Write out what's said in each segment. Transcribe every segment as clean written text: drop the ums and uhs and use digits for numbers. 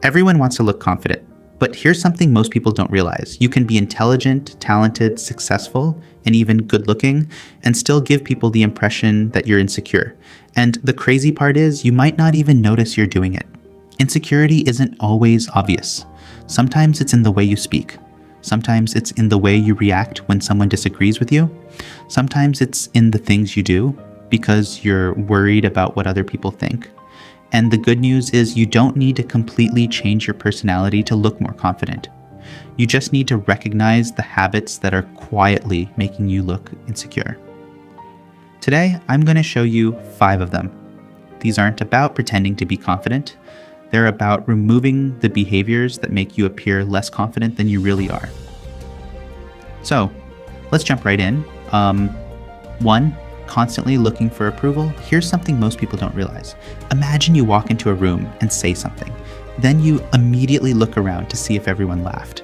Everyone wants to look confident, but here's something most people don't realize. You can be intelligent, talented, successful, and even good-looking, and still give people the impression that you're insecure. And the crazy part is, you might not even notice you're doing it. Insecurity isn't always obvious. Sometimes it's in the way you speak. Sometimes it's in the way you react when someone disagrees with you. Sometimes it's in the things you do because you're worried about what other people think. And the good news is you don't need to completely change your personality to look more confident. You just need to recognize the habits that are quietly making you look insecure. Today, I'm going to show you 5 of them. These aren't about pretending to be confident. They're about removing the behaviors that make you appear less confident than you really are. So, let's jump right in. 1, constantly looking for approval. Here's something most people don't realize. Imagine you walk into a room and say something. Then you immediately look around to see if everyone laughed.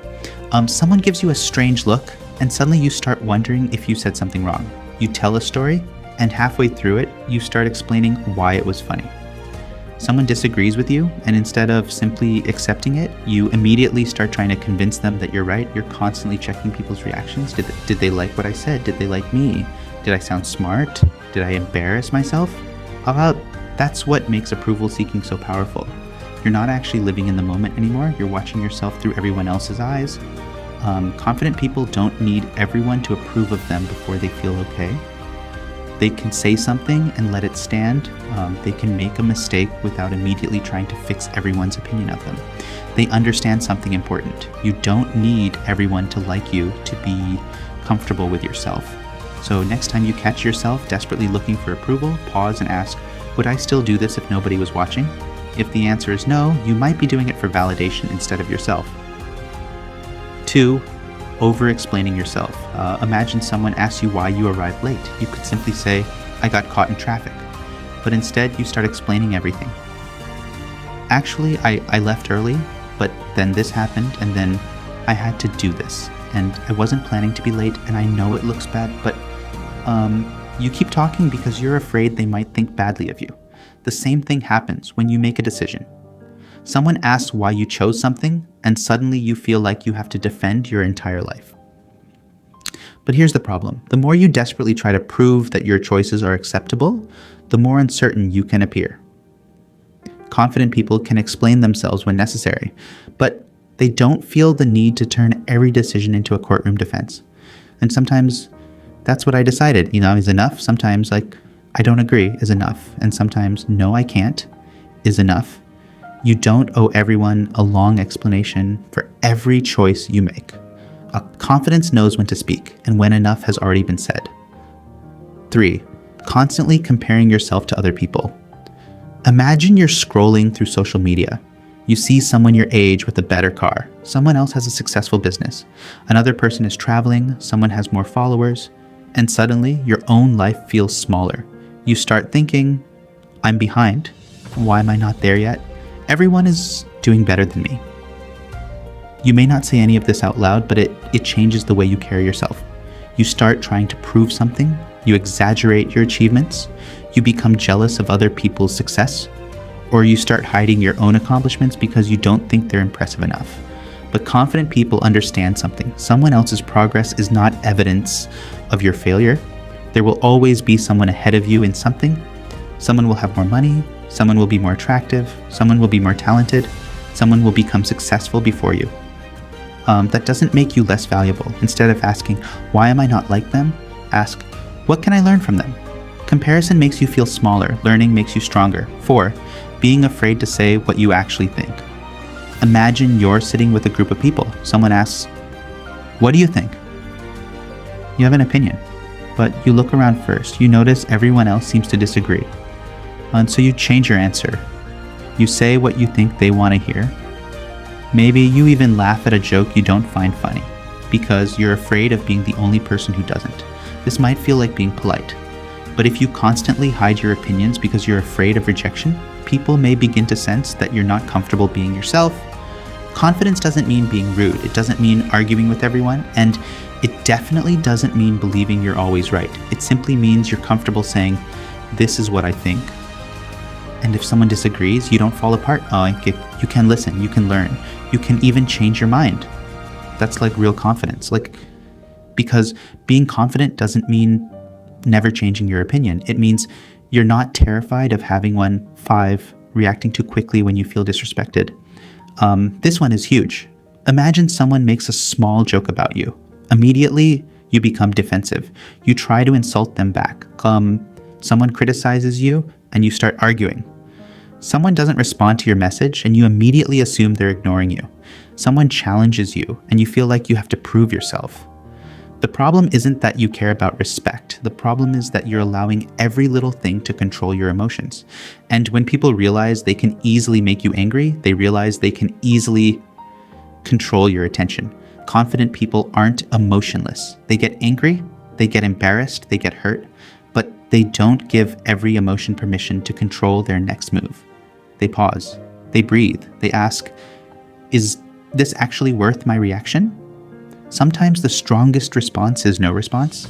Someone gives you a strange look, and suddenly you start wondering if you said something wrong. You tell a story, and halfway through it, you start explaining why it was funny. Someone disagrees with you, and instead of simply accepting it, you immediately start trying to convince them that you're right. You're constantly checking people's reactions. Did they like what I said? Did they like me? Did I sound smart? Did I embarrass myself? How about that's what makes approval seeking so powerful? You're not actually living in the moment anymore. You're watching yourself through everyone else's eyes. Confident people don't need everyone to approve of them before they feel okay. They can say something and let it stand. They can make a mistake without immediately trying to fix everyone's opinion of them. They understand something important. You don't need everyone to like you to be comfortable with yourself. So next time you catch yourself desperately looking for approval, pause and ask, would I still do this if nobody was watching? If the answer is no, you might be doing it for validation instead of yourself. 2, over-explaining yourself. Imagine someone asks you why you arrived late. You could simply say, I got caught in traffic. But instead, you start explaining everything. Actually, I left early, but then this happened, and then I had to do this. And I wasn't planning to be late, and I know it looks bad, but you keep talking because you're afraid they might think badly of you. The same thing happens when you make a decision. Someone asks why you chose something, and suddenly you feel like you have to defend your entire life. But here's the problem. The more you desperately try to prove that your choices are acceptable, the more uncertain you can appear. Confident people can explain themselves when necessary, but they don't feel the need to turn every decision into a courtroom defense. And sometimes that's what I decided, is enough. Sometimes I don't agree is enough. And sometimes no, I can't is enough. You don't owe everyone a long explanation for every choice you make. Confidence knows when to speak and when enough has already been said. 3, constantly comparing yourself to other people. Imagine you're scrolling through social media. You see someone your age with a better car. Someone else has a successful business. Another person is traveling. Someone has more followers. And suddenly, your own life feels smaller. You start thinking, I'm behind. Why am I not there yet? Everyone is doing better than me. You may not say any of this out loud, but it changes the way you carry yourself. You start trying to prove something. You exaggerate your achievements. You become jealous of other people's success. Or you start hiding your own accomplishments because you don't think they're impressive enough. But confident people understand something. Someone else's progress is not evidence of your failure. There will always be someone ahead of you in something. Someone will have more money. Someone will be more attractive. Someone will be more talented. Someone will become successful before you. That doesn't make you less valuable. Instead of asking, why am I not like them? Ask, what can I learn from them? Comparison makes you feel smaller. Learning makes you stronger. 4, being afraid to say what you actually think. Imagine you're sitting with a group of people. Someone asks, what do you think? You have an opinion, but you look around first. You notice everyone else seems to disagree. And so you change your answer. You say what you think they want to hear. Maybe you even laugh at a joke you don't find funny because you're afraid of being the only person who doesn't. This might feel like being polite, but if you constantly hide your opinions because you're afraid of rejection, people may begin to sense that you're not comfortable being yourself. Confidence doesn't mean being rude. It doesn't mean arguing with everyone, and it definitely doesn't mean believing you're always right. It simply means you're comfortable saying, this is what I think. And if someone disagrees, you don't fall apart. You can listen, you can learn, you can even change your mind. That's like real confidence. Because being confident doesn't mean never changing your opinion. It means you're not terrified of having one. 5, reacting too quickly when you feel disrespected. This one is huge. Imagine someone makes a small joke about you. Immediately, you become defensive. You try to insult them back. Someone criticizes you, and you start arguing. Someone doesn't respond to your message, and you immediately assume they're ignoring you. Someone challenges you, and you feel like you have to prove yourself. The problem isn't that you care about respect. The problem is that you're allowing every little thing to control your emotions. And when people realize they can easily make you angry, they realize they can easily control your attention. Confident people aren't emotionless. They get angry, they get embarrassed, they get hurt, but they don't give every emotion permission to control their next move. They pause, they breathe, they ask, is this actually worth my reaction? Sometimes the strongest response is no response.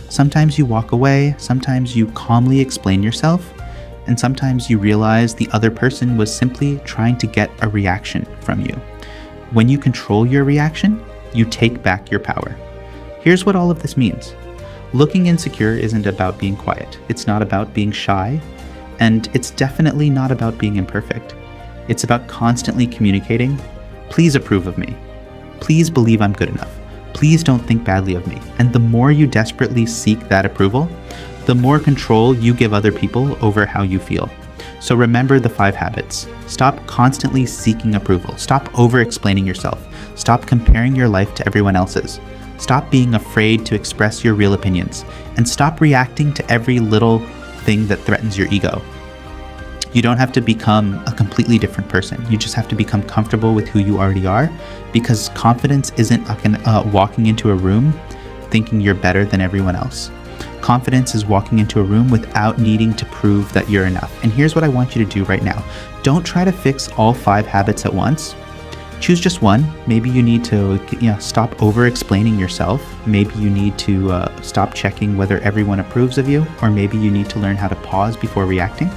Sometimes you walk away, sometimes you calmly explain yourself, and sometimes you realize the other person was simply trying to get a reaction from you. When you control your reaction, you take back your power. Here's what all of this means. Looking insecure isn't about being quiet. It's not about being shy, and it's definitely not about being imperfect. It's about constantly communicating, please approve of me. Please believe I'm good enough. Please don't think badly of me. And the more you desperately seek that approval, the more control you give other people over how you feel. So remember the 5 habits. Stop constantly seeking approval. Stop over-explaining yourself. Stop comparing your life to everyone else's. Stop being afraid to express your real opinions. And stop reacting to every little thing that threatens your ego. You don't have to become a completely different person. You just have to become comfortable with who you already are, because confidence isn't walking into a room thinking you're better than everyone else. Confidence is walking into a room without needing to prove that you're enough. And here's what I want you to do right now. Don't try to fix all 5 habits at once. Choose just one. Maybe you need to stop over-explaining yourself. Maybe you need to stop checking whether everyone approves of you, or maybe you need to learn how to pause before reacting.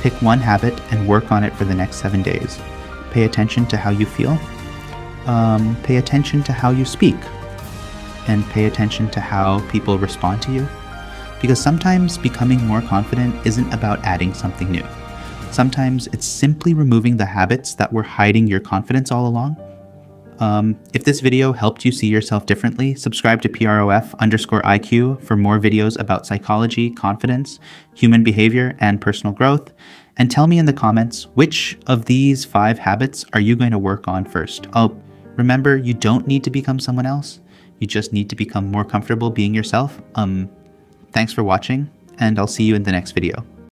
Pick one habit and work on it for the next 7 days. Pay attention to how you feel. Pay attention to how you speak. And pay attention to how people respond to you. Because sometimes becoming more confident isn't about adding something new. Sometimes it's simply removing the habits that were hiding your confidence all along. If this video helped you see yourself differently, subscribe to PROF_IQ for more videos about psychology, confidence, human behavior, and personal growth. And tell me in the comments, which of these 5 habits are you going to work on first? Remember, you don't need to become someone else. You just need to become more comfortable being yourself. Thanks for watching, and I'll see you in the next video.